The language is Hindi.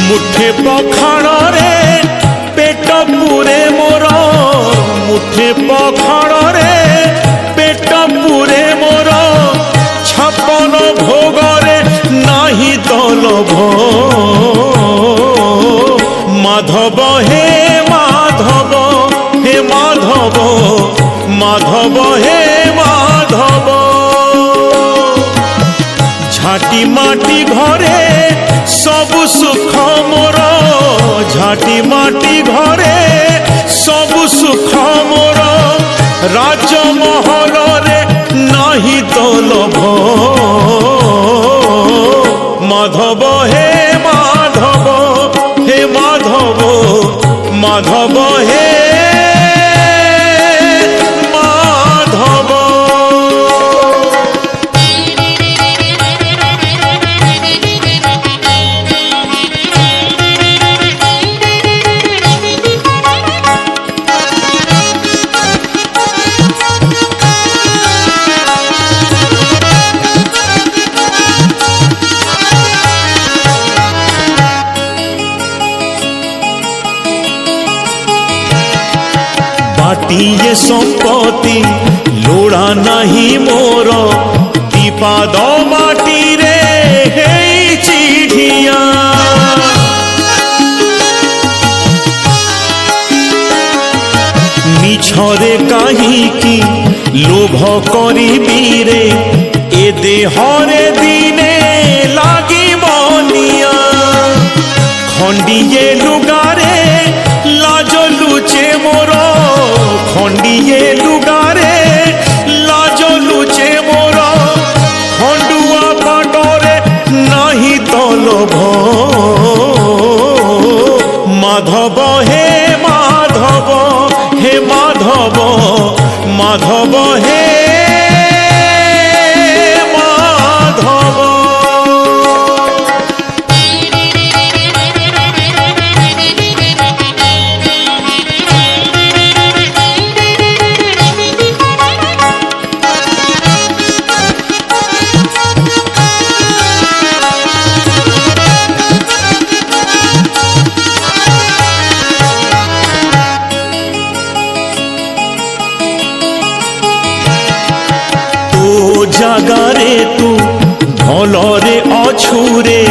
मुठे पखाड़े पेट पूरे मोर मुठे पखाड़े पेट पूरे मोर छपन भोगरे नाही तो लोभ माधव हे माधव हे माधव माधव हे माधव झाटी माटी घरे सबु सुख मोर झाटी माटी घरे सबु सुख मोर राजमहल रे नाही तो लोभ माधव हे माधव हे माधव माधव हे माधव ये संपत्ति लोड़ा नहीं मोर दीपाद माटी रे हे चिढ़िया मिछरे कहीं लोभ करी रे ए देहरे दिने लागी बनिया खंडिए लुगारे लाज लुचे मोर खंडिए लुगारे लाज लुचे मोर खंडुआ पाटरे नाही तो लोभ माधव हे माधव हे माधव माधव हे माधव जगारे तू भलरे अछुरे